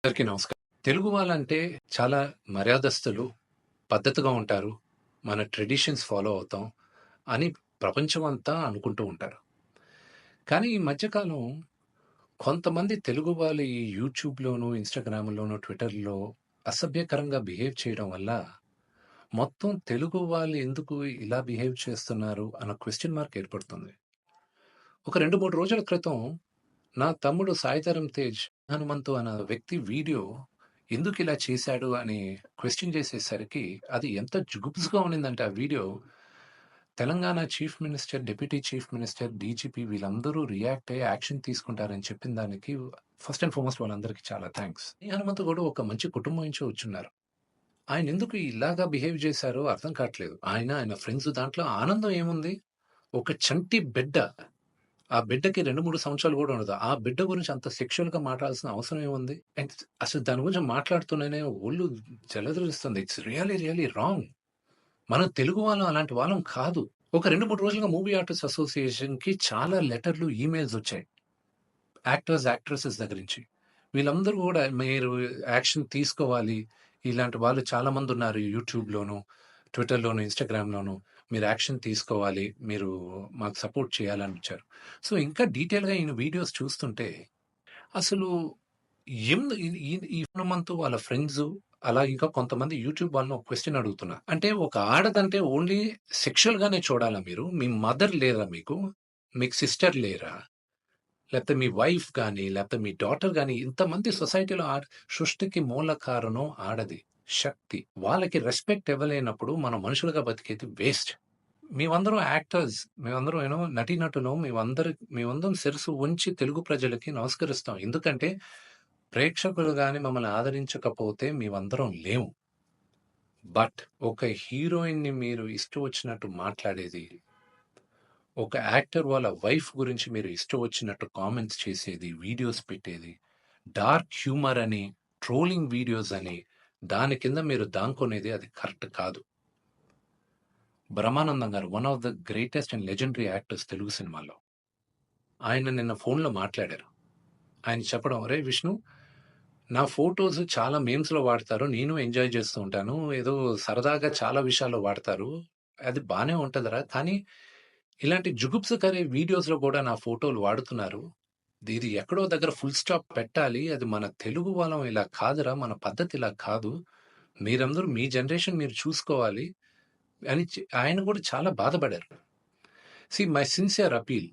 అందరికీ నమస్కారం. తెలుగు వాళ్ళంటే చాలా మర్యాదస్తులు, పద్ధతిగా ఉంటారు. మన ట్రెడిషన్స్ ఫాలో అవుతాం అని ప్రపంచమంతా అనుకుంటూ ఉంటారు. కానీ ఈ మధ్య కాలం కొంతమంది తెలుగు వాళ్ళు ఈ యూట్యూబ్‌లోను, ఇన్‌స్టాగ్రామ్‌లోను, ట్విట్టర్‌లో అసభ్యకరంగా బిహేవ్ చేయడం వల్ల మొత్తం తెలుగు వాళ్ళు ఎందుకు ఇలా బిహేవ్ చేస్తున్నారు అన్న క్వెషన్ మార్క్ ఏర్పడుతుంది. ఒక 2, 3 రోజుల క్రితం నా తమ్ముడు 'సాయిధరమ్ తేజ్' హనుమంతు అన్న వ్యక్తి వీడియో ఎందుకిలా చేశాడు అని క్వెషన్ చేసేసరికి అది ఎంత జుగుప్స్‌గా ఉండిందంటే ఆ video, Telangana chief minister, deputy chief minister, DGP వీళ్ళందరూ రియాక్ట్ అయ్యి యాక్షన్ తీసుకుంటారని చెప్పిన దానికి ఫస్ట్ అండ్ ఫార్‌మోస్ట్ వాళ్ళందరికీ చాలా థాంక్స్. ఈ హనుమంతు గూడా ఒక మంచి కుటుంబం నుంచి వచ్చున్నారు. ఆయనెందుకు ఇలాగా బిహేవ్ చేశారో అర్థం కాట్లేదు. ఆయన ఫ్రెండ్స్ దాంట్లో ఆనందం ఏముంది? ఒక చంటి బిడ్డ. ఆ బిడ్డకి 2, 3 సంవత్సరాలు గూడా ఉండదు. ఆ బిడ్డ గురించి అంత సెక్సువల్‌గా మాట్లాడాల్సిన అవసరం ఏముంది? అండ్ అసలు దాని గురించి మాట్లాడుతూనే ఒళ్ళు జలధరిస్తుంది. It's really, really wrong. మనం తెలుగు వాళ్ళం అలాంటి వాళ్ళం కాదు. ఒక 2, 3 రోజులుగా మూవీ ఆర్టిస్ట్ అసోసియేషన్‌కి చాలా లెటర్‌లు, ఈమెయిల్స్ వచ్చాయి. యాక్టర్స్, యాక్ట్రెసెస్ దగ్గర నుంచి. వీళ్ళందరూ గూడా మీరు యాక్షన్ తీసుకోవాలి. ఇలాంటి వాళ్ళు చాలామందున్నారు యూట్యూబ్‌లోను, ట్విట్టర్‌లోను, ఇన్‌స్టాగ్రామ్‌లోను. మీరు యాక్షన్ తీసుకోవాలి. మీరు మాకు సపోర్ట్ చేయాలని వచ్చారు. సో, ఇంకా డీటెయిల్‌గా ఈయన వీడియోస్ చూస్తుంటే అసలు ఈ హనుమంతు వాళ్ళ ఫ్రెండ్సు, అలా ఇంకా కొంతమంది యూట్యూబ్ వాళ్ళని ఒక క్వెషన్ అడుగుతున్నా. అంటే ఒక ఆడదంటే ఓన్లీ సెక్షువల్‌గానే చూడాలా మీరు? మీ మదర్ లేరా మీకు? మీకు సిస్టర్ లేరా? లేకపోతే మీ వైఫ్ గాని, లేకపోతే మీ డాటర్ గాని ఇంతమంది సొసైటీలో సృష్టికి మూల కారణం ఆడది. శక్తి. వాళ్ళకి రెస్పెక్ట్ ఇవ్వలేనప్పుడు మనం మనుషులుగా బతికేది వేస్ట్. మేమందరం యాక్టర్స్. మేమందరం నటీనటులం. మేమందరం శిరస్సు వంచి తెలుగు ప్రజలకి నమస్కరిస్తాం. ఎందుకంటే ప్రేక్షకులు గాని మమ్మల్ని ఆదరించకపోతే మేమందరం లేము. బట్ ఒక హీరోయిన్‌ని మీరు ఇష్టం వచ్చినట్టు మాట్లాడేది, ఒక యాక్టర్ వాళ్ళ వైఫ్ గురించి మీరు ఇష్టం వచ్చినట్టు కామెంట్స్ చేసేది, వీడియోస్ పెట్టేది, డార్క్ హ్యూమర్ అని, ట్రోలింగ్ వీడియోస్ అని, దాని కింద మీరు దాంకునేది అది కరెక్ట్ కాదు. బ్రహ్మానందం గారు one of the greatest and legendary actors Telugu సినిమాలో. ఆయన నిన్న ఫోన్‌లో మాట్లాడారు. ఆయన చెప్పడం, "ఒరేయ్ విష్ణు, నా ఫోటోస్ చాలా మీమ్స్‌లో వాడతారు. నేను ఎంజాయ్ చేస్తూ ఉంటాను. ఏదో సరదాగా చాలా విషయాల్లో వాడతారు. అది బానే ఉంటదిరా. కానీ ఇలాంటి జుగుప్సకర వీడియోస్‌లో కూడా నా ఫోటోలు వాడుతున్నారు. ఇది ఎక్కడో దగ్గర ఫుల్ స్టాప్ పెట్టాలి. అది మన తెలుగు వాళ్ళం ఇలా కాదురా! మన పద్ధతి ఇలా కాదు. మీరందరూ మీ జనరేషన్ మీరు చూసుకోవాలి" అని ఆయన కూడా చాలా బాధపడారు. మై సిన్సియర్ అపీల్,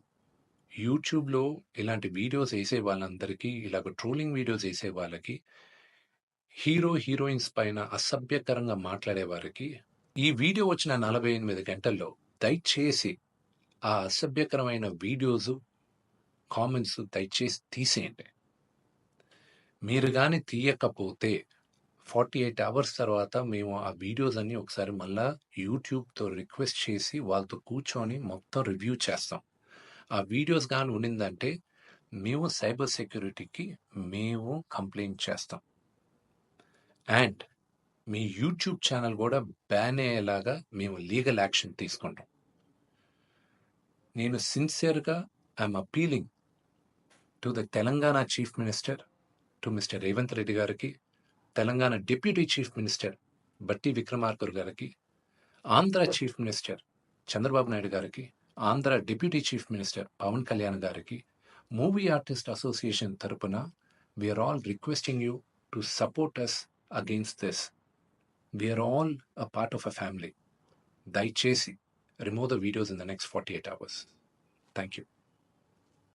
యూట్యూబ్‌లో ఇలాంటి వీడియోస్ ఏసే వాళ్ళందరికీ, ఇలాగ ట్రోలింగ్ వీడియోస్ ఏసే వాళ్ళకి, హీరో, హీరోయిన్స్ పైన అసభ్యకరంగా మాట్లాడే వారికి, ఈ వీడియో వచ్చిన 48 గంటల్లో దయచేసి ఆ అసభ్యకరమైన వీడియోసు, కామెంట్స్ దయచేసి తీసేయండి. మీరు గాని తీయకపోతే 48 అవర్స్ తర్వాత మేము ఆ వీడియోస్ అన్నీ ఒకసారి మళ్ళా యూట్యూబ్‌తో రిక్వెస్ట్ చేసి వాళ్ళతో కూర్చొని మొత్తం రివ్యూ చేస్తాం. ఆ వీడియోస్ గాని ఉండిందంటే మేము సైబర్ సెక్యూరిటీకి మేము కంప్లెయింట్ చేస్తాం. అండ్ మీ యూట్యూబ్ ఛానల్ కూడా బ్యాన్ అయ్యేలాగా మేము లీగల్ యాక్షన్ తీసుకుంటాం. నేను సిన్సియర్‌గా I am appealing to the Telangana chief minister, to mister Revanth Reddy గారికి, Telangana deputy chief minister Bhatti Vikramarka గారికి, ఆంధ్ర చీఫ్ మినిస్టర్ చంద్రబాబు నాయుడు గారికి, Andhra deputy chief minister Pawan Kalyan గారికి, మూవీ ఆర్టిస్ట్ అసోసియేషన్ తరపున we are all requesting you to support us against this. We are all a part of a family. దయచేసి remove the videos in the next 48 hours. Thank you.